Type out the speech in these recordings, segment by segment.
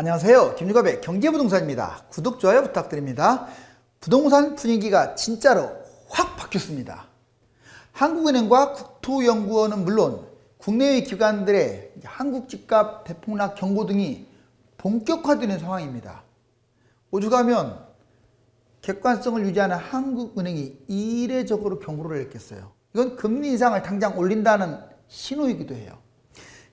안녕하세요. 김유갑의 경제부동산입니다. 구독, 좋아요 부탁드립니다. 부동산 분위기가 진짜로 확 바뀌었습니다. 한국은행과 국토연구원은 물론 국내외 기관들의 한국 집값 대폭락 경고 등이 본격화되는 상황입니다. 오죽하면 객관성을 유지하는 한국은행이 이례적으로 경고를 했겠어요. 이건 금리 인상을 당장 올린다는 신호이기도 해요.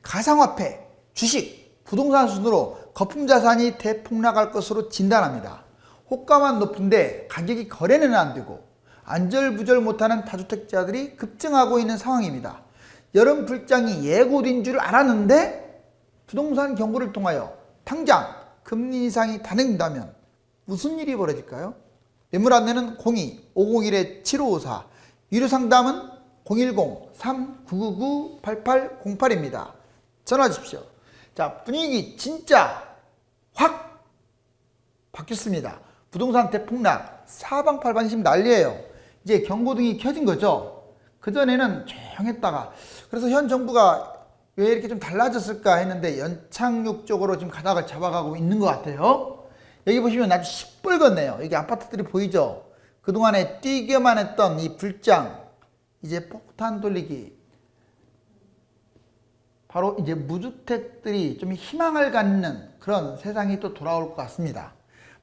가상화폐, 주식, 부동산 순으로 거품 자산이 대폭락할 것으로 진단합니다. 호가만 높은데 가격이 거래는 안 되고 안절부절 못하는 다주택자들이 급증하고 있는 상황입니다. 여름 불장이 예고된 줄 알았는데 부동산 경고를 통하여 당장 금리 인상이 단행된다면 무슨 일이 벌어질까요? 매물 안내는 02-501-7554, 유료 상담은 010-3999-8808입니다. 전화 주십시오. 자, 분위기 진짜 확 바뀌었습니다. 부동산 대폭락, 사방팔방심 난리예요. 이제 경고등이 켜진 거죠. 그전에는 조용했다가, 그래서 현 정부가 왜 이렇게 좀 달라졌을까 했는데 연착륙 쪽으로 지금 가닥을 잡아가고 있는 것 같아요. 여기 보시면 아주 시뻘겋네요. 여기 아파트들이 보이죠. 그동안에 뛰기만 했던 이 불장, 이제 폭탄 돌리기, 바로 이제 무주택들이 좀 희망을 갖는 그런 세상이 또 돌아올 것 같습니다.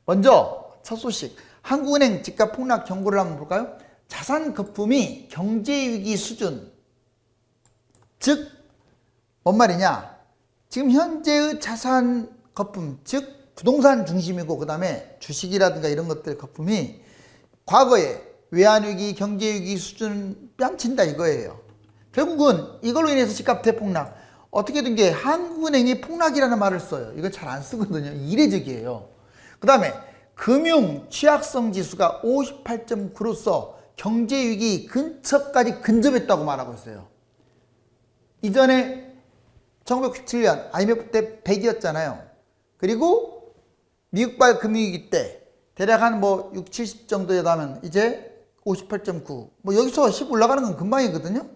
먼저 첫 소식, 한국은행 집값 폭락 경고를 한번 볼까요? 자산 거품이 경제위기 수준, 즉 뭔 말이냐, 지금 현재의 자산 거품, 즉 부동산 중심이고 그 다음에 주식이라든가 이런 것들 거품이 과거에 외환위기, 경제위기 수준 뺨친다 이거예요. 결국은 이걸로 인해서 집값 대폭락, 어떻게 된 게 한국은행이 폭락이라는 말을 써요. 이거 잘 안 쓰거든요. 이례적이에요. 그 다음에 금융 취약성 지수가 58.9로서 경제위기 근처까지 근접했다고 말하고 있어요. 이전에 1997년 IMF 때 100이었잖아요. 그리고 미국발 금융위기 때 대략 한 60, 70 정도에 나면 이제 58.9. 여기서 10 올라가는 건 금방이거든요.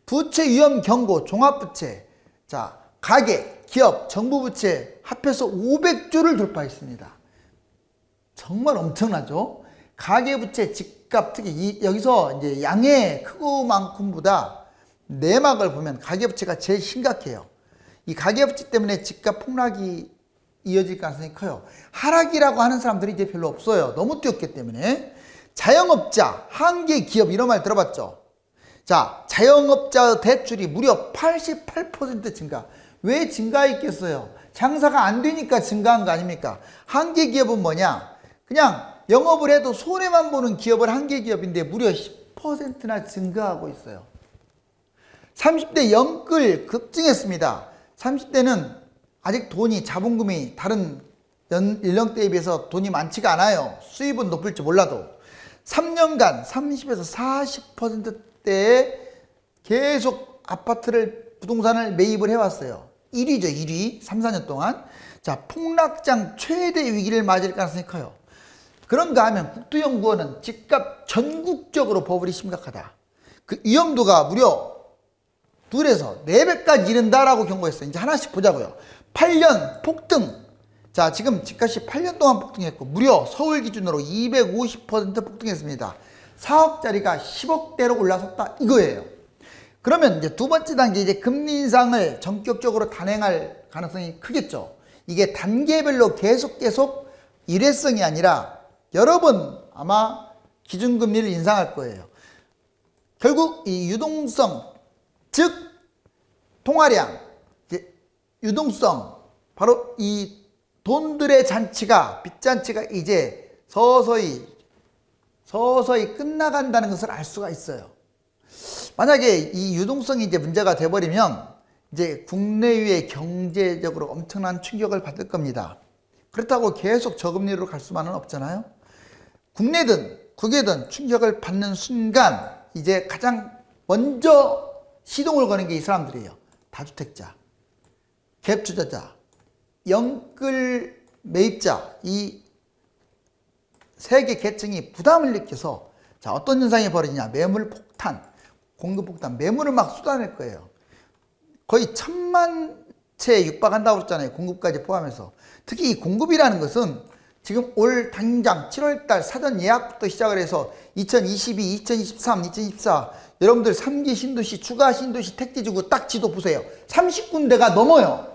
부채 위험 경고, 종합부채, 자, 가계, 기업, 정부 부채 합해서 500조를 돌파했습니다. 정말 엄청나죠? 가계 부채, 집값, 특히 여기서 이제 양의 크고 많음보다 내막을 보면 가계 부채가 제일 심각해요. 이 가계 부채 때문에 집값 폭락이 이어질 가능성이 커요. 하락이라고 하는 사람들이 이제 별로 없어요. 너무 뛰었기 때문에. 자영업자, 한계 기업 이런 말 들어봤죠? 자, 자영업자 대출이 무려 88% 증가. 왜 증가했겠어요? 장사가 안 되니까 증가한 거 아닙니까? 한계 기업은 뭐냐? 그냥 영업을 해도 손해만 보는 기업을 한계 기업인데 무려 10%나 증가하고 있어요. 30대 영끌 급증했습니다. 30대는 아직 돈이, 자본금이 다른 연령대에 비해서 돈이 많지가 않아요. 수입은 높을지 몰라도. 3년간 30에서 40%대에 계속 아파트를, 부동산을 매입을 해왔어요. 1위죠, 1위. 3, 4년 동안. 자, 폭락장 최대 위기를 맞을 가능성이 커요. 그런가 하면 국토연구원은 집값 전국적으로 버블이 심각하다. 그 위험도가 무려 2에서 4배까지 이른다라고 경고했어요. 이제 하나씩 보자고요. 8년 폭등. 자, 지금 집값이 8년 동안 폭등했고 무려 서울 기준으로 250% 폭등했습니다. 4억짜리가 10억대로 올라섰다 이거예요. 그러면 이제 두 번째 단계, 이제 금리 인상을 전격적으로 단행할 가능성이 크겠죠. 이게 단계별로 계속 일회성이 아니라 여러 번 아마 기준금리를 인상할 거예요. 결국 이 유동성, 즉 통화량, 유동성, 바로 이 돈들의 잔치가, 빚잔치가 이제 서서히 끝나간다는 것을 알 수가 있어요. 만약에 이 유동성이 이제 문제가 돼버리면 이제 국내외 경제적으로 엄청난 충격을 받을 겁니다. 그렇다고 계속 저금리로 갈 수만은 없잖아요. 국내든 국외든 충격을 받는 순간 이제 가장 먼저 시동을 거는 게 이 사람들이에요. 다주택자, 갭 투자자, 영끌 매입자, 이 세 개 계층이 부담을 느껴서, 자, 어떤 현상이 벌어지냐? 매물 폭탄, 공급 폭탄, 매물을 막 쏟아낼 거예요. 거의 1000만 채에 육박한다고 그랬잖아요. 공급까지 포함해서. 특히 이 공급이라는 것은 지금 올 당장 7월달 사전 예약부터 시작을 해서 2022, 2023, 2024 여러분들 3기 신도시, 추가 신도시 택지지구 딱 지도 보세요. 30군데가 넘어요.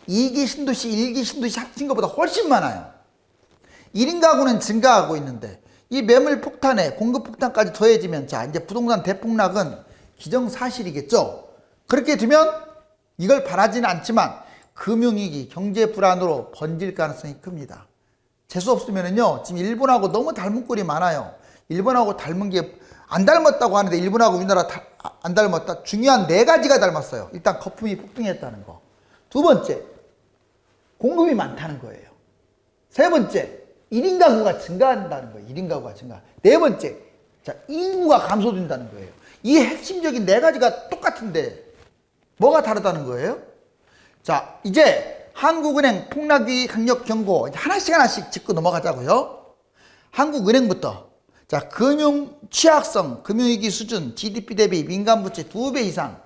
2기 신도시, 1기 신도시 합친 것보다 훨씬 많아요. 1인 가구는 증가하고 있는데 이 매물 폭탄에 공급 폭탄까지 더해지면 자 이제 부동산 대폭락은 기정사실이겠죠. 그렇게 되면 이걸 바라지는 않지만 금융위기, 경제 불안으로 번질 가능성이 큽니다. 재수 없으면은요 지금 일본하고 너무 닮은 꼴이 많아요. 일본하고 닮은 게 안 닮았다고 하는데 일본하고 우리나라 안 닮았다. 중요한 4가지가 닮았어요. 일단 거품이 폭등했다는 거. 두 번째, 공급이 많다는 거예요. 세 번째, 1인 가구가 증가한다는 거예요. 1인 가구가 증가. 네 번째, 자, 인구가 감소된다는 거예요. 이 핵심적인 4가지가 똑같은데 뭐가 다르다는 거예요? 자, 이제 한국은행 폭락위기 강력 경고 하나씩 짚고 넘어가자고요. 한국은행부터 자, 금융 취약성, 금융위기 수준, GDP 대비 민간 부채 2배 이상,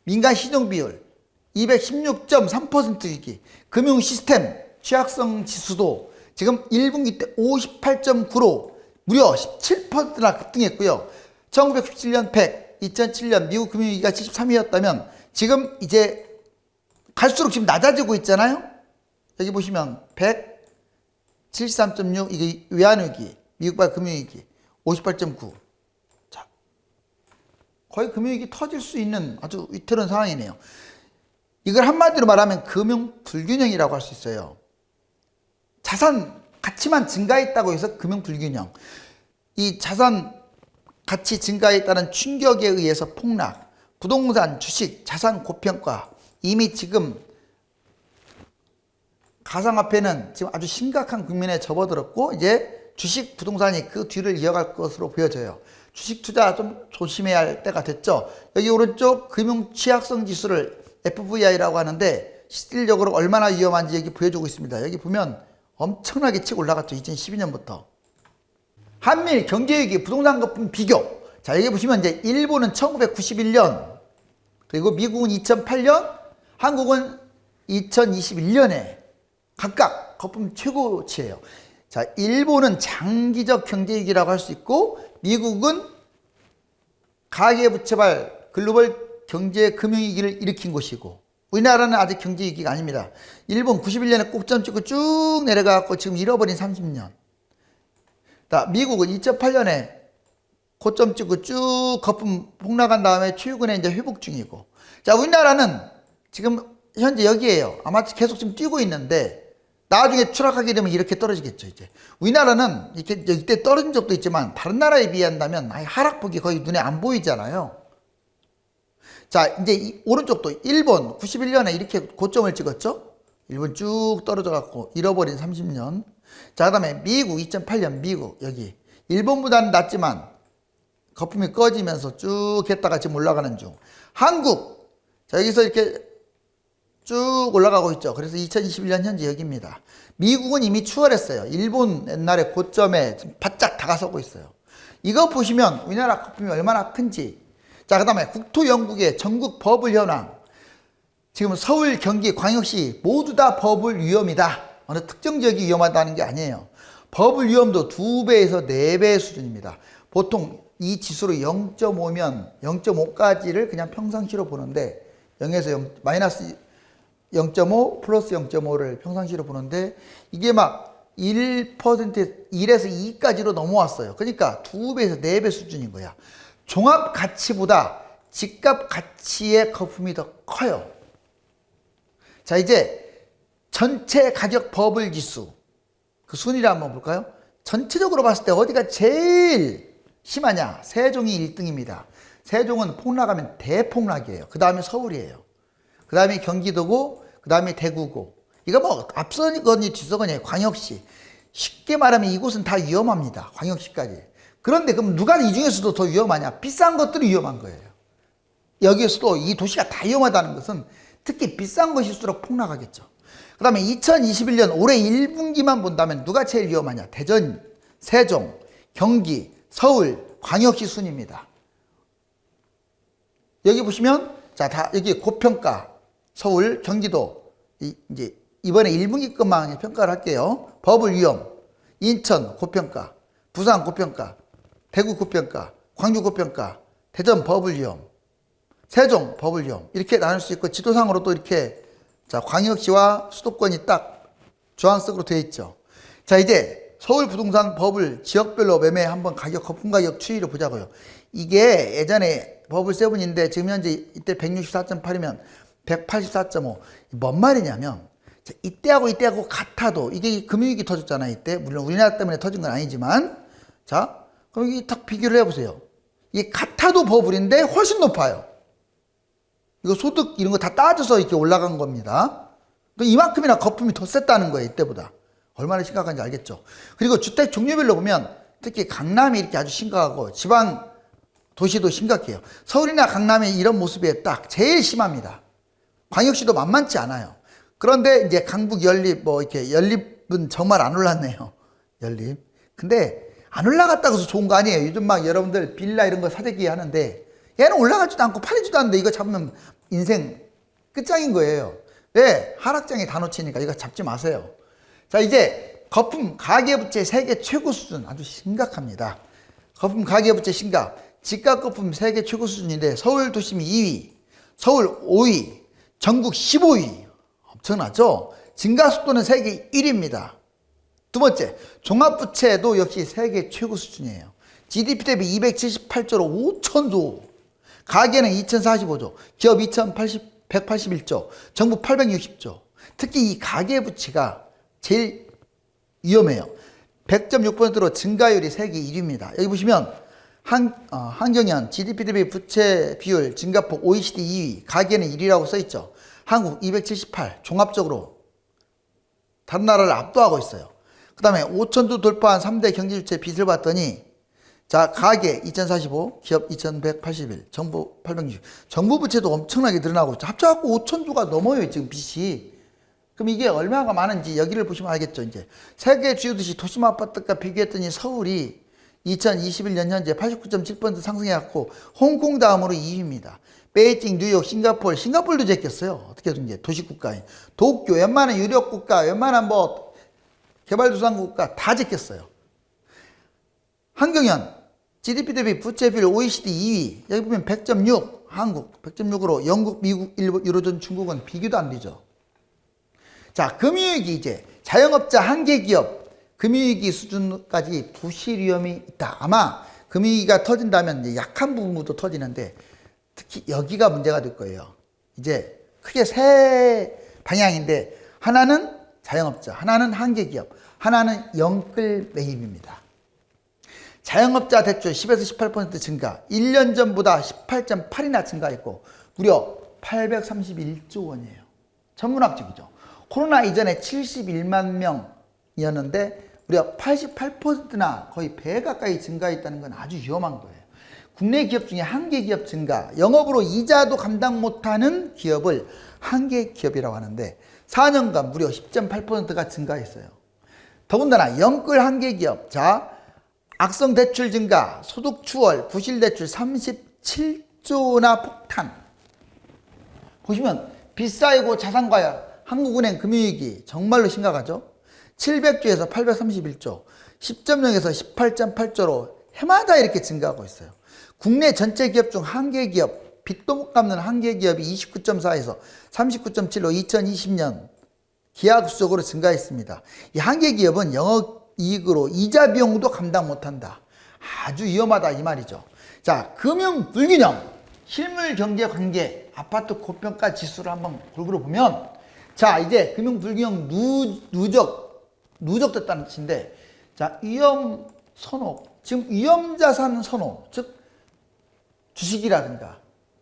민간 신용 비율 216.3% 위기, 금융 시스템 취약성 지수도 지금 1분기 때 58.9로 무려 17%나 급등했고요. 1997년 100, 2007년 미국 금융위기가 73위였다면 지금 이제 갈수록 지금 낮아지고 있잖아요. 여기 보시면 100, 73.6 이게 외환위기, 미국발 금융위기 58.9. 자, 거의 금융위기 터질 수 있는 아주 위태로운 상황이네요. 이걸 한마디로 말하면 금융 불균형이라고 할 수 있어요. 자산 가치만 증가했다고 해서 금융 불균형. 이 자산 가치 증가에 따른 충격에 의해서 폭락, 부동산, 주식, 자산 고평가. 이미 지금 가상화폐는 지금 아주 심각한 국면에 접어들었고 이제 주식, 부동산이 그 뒤를 이어갈 것으로 보여져요. 주식 투자 좀 조심해야 할 때가 됐죠. 여기 오른쪽 금융 취약성 지수를 FVI라고 하는데 실질적으로 얼마나 위험한지 여기 보여주고 있습니다. 여기 보면 엄청나게 치고 올라갔죠. 2012년부터. 한미일 경제위기 부동산 거품 비교. 자, 여기 보시면 이제 일본은 1991년, 그리고 미국은 2008년, 한국은 2021년에 각각 거품 최고치예요. 자, 일본은 장기적 경제위기라고 할 수 있고 미국은 가계부채발 글로벌 경제 금융위기를 일으킨 곳이고 우리나라는 아직 경제위기가 아닙니다. 일본 91년에 꼭점 찍고 쭉 내려가고 지금 잃어버린 30년. 미국은 2008년에 고점 찍고 쭉 거품 폭락한 다음에 최근에 이제 회복 중이고. 자, 우리나라는 지금 현재 여기에요. 아마 계속 지금 뛰고 있는데 나중에 추락하게 되면 이렇게 떨어지겠죠. 이제 우리나라는 이렇게 이때 떨어진 적도 있지만 다른 나라에 비한다면 하락폭이 거의 눈에 안 보이잖아요. 자, 이제 이 오른쪽도 일본 91년에 이렇게 고점을 찍었죠. 일본 쭉 떨어져 갖고 잃어버린 30년. 자, 그다음에 미국 2008년 미국 여기 일본보다는 낮지만 거품이 꺼지면서 쭉 했다가 지금 올라가는 중. 한국 자, 여기서 이렇게 쭉 올라가고 있죠. 그래서 2021년 현재 여기입니다. 미국은 이미 추월했어요. 일본 옛날에 고점에 지금 바짝 다가서고 있어요. 이거 보시면 우리나라 거품이 얼마나 큰지. 자, 그 다음에 국토연구계 전국 버블 현황. 지금 서울, 경기, 광역시 모두 다 버블 위험이다. 어느 특정 지역이 위험하다는 게 아니에요. 버블 위험도 2배에서 4배 수준입니다. 보통 이 지수로 0.5면 0.5까지를 그냥 평상시로 보는데 0에서 0, 마이너스 0.5 플러스 0.5를 평상시로 보는데 이게 막 1%, 1에서 2까지로 넘어왔어요. 그러니까 2배에서 4배 수준인 거야. 종합 가치보다 집값 가치의 거품이 더 커요. 자, 이제 전체 가격 버블 지수 그 순위를 한번 볼까요? 전체적으로 봤을 때 어디가 제일 심하냐? 세종이 1등입니다. 세종은 폭락하면 대폭락이에요. 그 다음에 서울이에요. 그 다음에 경기도고, 그 다음에 대구고. 이거 뭐 앞서거니 뒤서거니 광역시. 쉽게 말하면 이곳은 다 위험합니다. 광역시까지. 그런데 그럼 누가 이 중에서도 더 위험하냐? 비싼 것들이 위험한 거예요. 여기에서도 이 도시가 다 위험하다는 것은 특히 비싼 것일수록 폭락하겠죠. 그 다음에 2021년 올해 1분기만 본다면 누가 제일 위험하냐? 대전, 세종, 경기, 서울, 광역시 순입니다. 여기 보시면 자, 다 여기 고평가 서울, 경기도, 이제 이번에 1분기 것만 평가를 할게요. 버블 위험, 인천 고평가, 부산 고평가, 대구 고평가, 광주 고평가, 대전 버블 위험, 세종 버블 위험 이렇게 나눌 수 있고 지도상으로 또 이렇게 자 광역시와 수도권이 딱 주황색으로 되어 있죠. 자 이제 서울 부동산 버블 지역별로 매매 한번 가격 거품 가격 추이를 보자고요. 이게 예전에 버블 세븐인데 지금 현재 이때 164.8이면 184.5. 뭔 말이냐면 이때하고 이때하고 같아도 이게 금융위기 터졌잖아요. 이때 물론 우리나라 때문에 터진 건 아니지만 자 그럼 이게 딱 비교를 해보세요. 이게 같아도 버블인데 훨씬 높아요. 이거 소득 이런 거 다 따져서 이렇게 올라간 겁니다. 이만큼이나 거품이 더 셌다는 거예요. 이때보다. 얼마나 심각한지 알겠죠. 그리고 주택 종류별로 보면 특히 강남이 이렇게 아주 심각하고 지방 도시도 심각해요. 서울이나 강남이 이런 모습이 딱 제일 심합니다. 광역시도 만만치 않아요. 그런데 이제 강북 연립 뭐 이렇게 연립은 정말 안 올랐네요. 연립. 근데 안 올라갔다고 해서 좋은 거 아니에요. 요즘 막 여러분들 빌라 이런 거 사재기 하는데 얘는 올라가지도 않고 팔리지도 않는데 이거 잡으면 인생 끝장인 거예요. 네, 하락장에 다 놓치니까 이거 잡지 마세요. 자 이제 거품 가계부채 세계 최고 수준 아주 심각합니다. 거품 가계부채 심각. 집값 거품 세계 최고 수준인데 서울 도심이 2위, 서울 5위, 전국 15위. 엄청나죠? 증가 속도는 세계 1위입니다. 두 번째, 종합부채도 역시 세계 최고 수준이에요. GDP 대비 278조로 5천조, 가계는 2045조, 기업 181조, 정부 860조. 특히 이 가계부채가 제일 위험해요. 100.6%로 증가율이 세계 1위입니다. 여기 보시면 한경연 GDP 대비 부채 비율 증가폭 OECD 2위, 가계는 1위라고 써있죠. 한국 278, 종합적으로 다른 나라를 압도하고 있어요. 그 다음에 5천조 돌파한 3대 경제주체 빚을 봤더니 자 가계 2045, 기업 2181, 정부 860. 정부 부채도 엄청나게 늘어나고 있죠. 합쳐갖고 5천조가 넘어요 지금 빚이. 그럼 이게 얼마가 많은지 여기를 보시면 알겠죠. 이제 세계 주요 도시 도심 아파트가 비교했더니 서울이 2021년 현재 89.7% 상승해갖고 홍콩 다음으로 2위입니다. 베이징, 뉴욕, 싱가포르도 제꼈어요. 어떻게든 이제 도시국가인. 도쿄, 웬만한 유력국가, 웬만한 뭐 개발도상국가 다 제꼈어요. 한경연, GDP 대비 부채 비율 OECD 2위. 여기 보면 100.6, 한국 100.6으로 영국, 미국, 일본, 유로존, 중국은 비교도 안 되죠. 자, 금융위기 이제 자영업자 한계기업 금융위기 수준까지 부실 위험이 있다. 아마 금융위기가 터진다면 이제 약한 부분부터 터지는데 특히 여기가 문제가 될 거예요. 이제 크게 세 방향인데 하나는 자영업자, 하나는 한계기업, 하나는 영끌 매입입니다. 자영업자 대출 10에서 18% 증가, 1년 전보다 18.8이나 증가했고 무려 831조 원이에요. 천문학적이죠. 코로나 이전에 71만 명이었는데 무려 88%나 거의 배 가까이 증가했다는 건 아주 위험한 거예요. 국내 기업 중에 한계기업 증가, 영업으로 이자도 감당 못하는 기업을 한계기업이라고 하는데 4년간 무려 10.8%가 증가했어요. 더군다나 영끌 한계기업, 자 악성 대출 증가, 소득 추월, 부실 대출 37조나 폭탄. 보시면 빚싸이고 자산 과열, 한국은행 금융위기 정말로 심각하죠. 700조에서 831조, 10.0에서 18.8조로 해마다 이렇게 증가하고 있어요. 국내 전체 기업 중 한계기업, 빚도 못 갚는 한계기업이 29.4에서 39.7로 2020년 기하급수적으로 증가했습니다. 이 한계기업은 영업이익으로 이자 비용도 감당 못한다. 아주 위험하다 이 말이죠. 자, 금융 불균형, 실물 경제 관계, 아파트 고평가 지수를 한번 골고루 보면 자 이제 금융 불균형 누적됐다는 뜻인데 자 위험 선호, 지금 위험 자산 선호, 즉 주식이라든가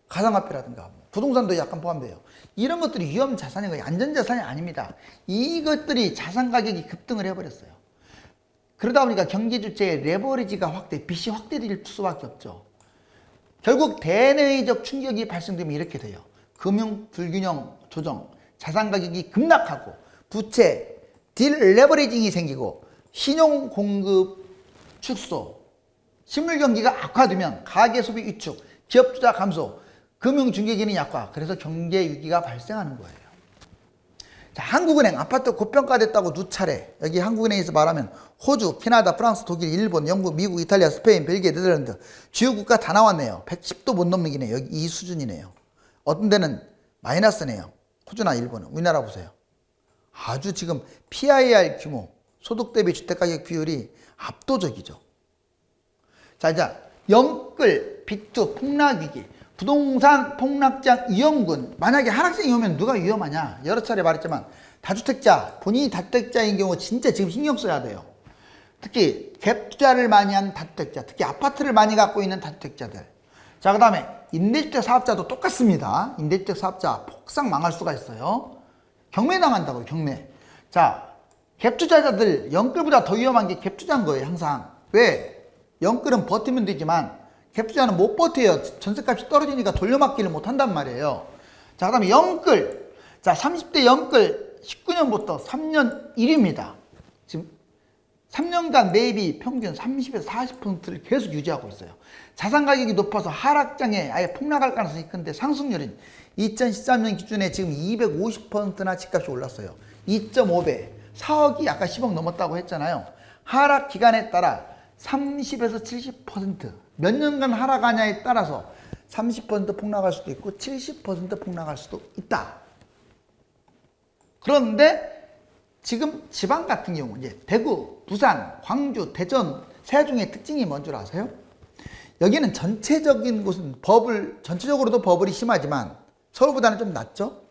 가상화폐라든가 부동산도 약간 포함돼요. 이런 것들이 위험 자산인 거예요. 안전 자산이 아닙니다. 이것들이 자산 가격이 급등을 해버렸어요. 그러다 보니까 경제 주체의 레버리지가 확대, 빚이 확대될 수밖에 없죠. 결국 대내외적 충격이 발생되면 이렇게 돼요. 금융 불균형 조정, 자산 가격이 급락하고 부채, 딜 레버리징이 생기고 신용 공급 축소, 실물 경기가 악화되면 가계 소비 위축, 기업 투자 감소, 금융 중개기능 약화, 그래서 경제 위기가 발생하는 거예요. 자, 한국은행 아파트 고평가됐다고 누차례. 여기 한국은행에서 말하면 호주, 캐나다, 프랑스, 독일, 일본, 영국, 미국, 이탈리아, 스페인, 벨기에, 네덜란드 주요 국가 다 나왔네요. 110도 못 넘기네요. 여기 이 수준이네요. 어떤 데는 마이너스네요. 호주나 일본은. 우리나라 보세요. 아주 지금 PIR 규모, 소득 대비 주택가격 비율이 압도적이죠. 자, 이제 영끌, 비투, 폭락위기, 부동산 폭락장 위험군. 만약에 하락장이 오면 누가 위험하냐? 여러 차례 말했지만 다주택자, 본인이 다주택자인 경우 진짜 지금 신경 써야 돼요. 특히 갭 투자를 많이 한 다주택자, 특히 아파트를 많이 갖고 있는 다주택자들. 자, 그 다음에 임대주택 사업자도 똑같습니다. 임대주택 사업자 폭삭 망할 수가 있어요. 경매당한다고요, 경매. 자, 갭 투자자들 영끌보다 더 위험한 게 갭 투자인 거예요, 항상. 왜? 영끌은 버티면 되지만 갭 투자는 못 버텨요. 전세값이 떨어지니까 돌려막기를 못 한단 말이에요. 자, 그 다음에 영끌. 자, 30대 영끌 19년부터 3년 1위입니다. 지금 3년간 매입이 평균 30에서 40%를 계속 유지하고 있어요. 자산 가격이 높아서 하락장에 아예 폭락할 가능성이 큰데 상승률은 2013년 기준에 지금 250%나 집값이 올랐어요. 2.5배. 4억이 아까 10억 넘었다고 했잖아요. 하락 기간에 따라 30에서 70%. 몇 년간 하락하냐에 따라서 30% 폭락할 수도 있고 70% 폭락할 수도 있다. 그런데 지금 지방 같은 경우 이제 대구, 부산, 광주, 대전, 세종의 특징이 뭔 줄 아세요? 여기는 전체적인 곳은 전체적으로도 버블이 심하지만 서울보다는 좀 낫죠?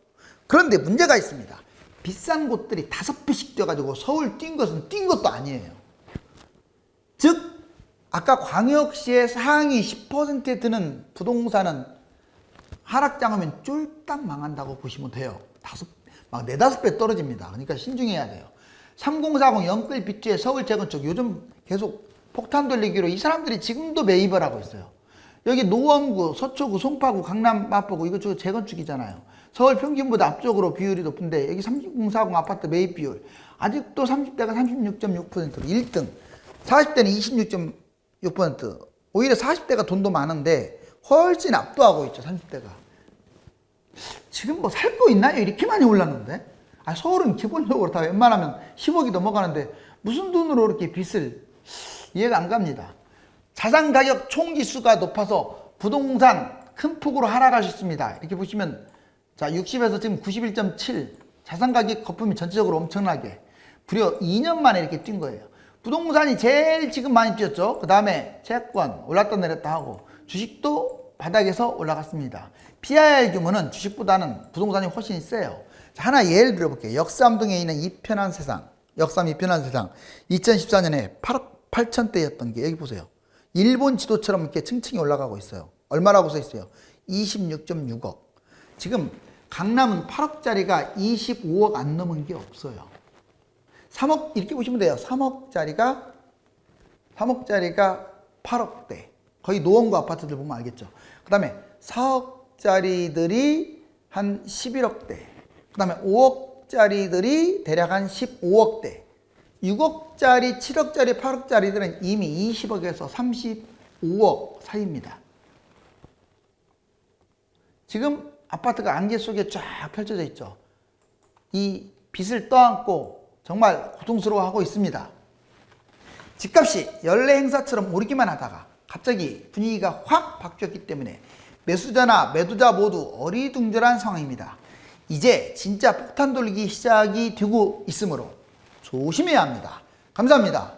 그런데 문제가 있습니다. 비싼 곳들이 5배씩 뛰어가지고 서울 뛴 것은 뛴 것도 아니에요. 즉 아까 광역시의 상위 10%에 드는 부동산은 하락장 오면 쫄딱 망한다고 보시면 돼요. 막 4, 5배 떨어집니다. 그러니까 신중해야 돼요. 3040 영끌 빗주의 서울 재건축 요즘 계속 폭탄 돌리기로 이 사람들이 지금도 매입을 하고 있어요. 여기 노원구, 서초구, 송파구, 강남, 마포구 이거 재건축이잖아요. 서울 평균보다 압도적으로 비율이 높은데 여기 3040 아파트 매입 비율 아직도 30대가 36.6%로 1등, 40대는 26.6%. 오히려 40대가 돈도 많은데 훨씬 압도하고 있죠. 30대가. 지금 뭐 살 거 있나요? 이렇게 많이 올랐는데? 서울은 기본적으로 다 웬만하면 10억이 넘어가는데 무슨 돈으로 이렇게 빚을 이해가 안 갑니다. 자산 가격 총지수가 높아서 부동산 큰 폭으로 하락할 수 있습니다. 이렇게 보시면 자 60에서 지금 91.7 자산 가격 거품이 전체적으로 엄청나게 무려 2년 만에 이렇게 뛴 거예요. 부동산이 제일 지금 많이 뛰었죠. 그 다음에 채권 올랐다 내렸다 하고 주식도 바닥에서 올라갔습니다. PIR 규모는 주식보다는 부동산이 훨씬 세요. 자, 하나 예를 들어볼게요. 역삼동에 있는 이편한 세상, 역삼 이편한 세상 2014년에 8억 8천대였던 게 여기 보세요. 일본 지도처럼 이렇게 층층이 올라가고 있어요. 얼마라고 써 있어요? 26.6억. 지금 강남은 8억짜리가 25억 안 넘은 게 없어요. 3억 이렇게 보시면 돼요. 3억짜리가 8억대. 거의 노원구 아파트들 보면 알겠죠. 그 다음에 4억짜리들이 한 11억대. 그 다음에 5억짜리들이 대략 한 15억대. 6억짜리, 7억짜리, 8억짜리들은 이미 20억에서 35억 사이입니다. 지금 아파트가 안개 속에 쫙 펼쳐져 있죠. 이 빚을 떠안고 정말 고통스러워하고 있습니다. 집값이 연례 행사처럼 오르기만 하다가 갑자기 분위기가 확 바뀌었기 때문에 매수자나 매도자 모두 어리둥절한 상황입니다. 이제 진짜 폭탄 돌리기 시작이 되고 있으므로 조심해야 합니다. 감사합니다.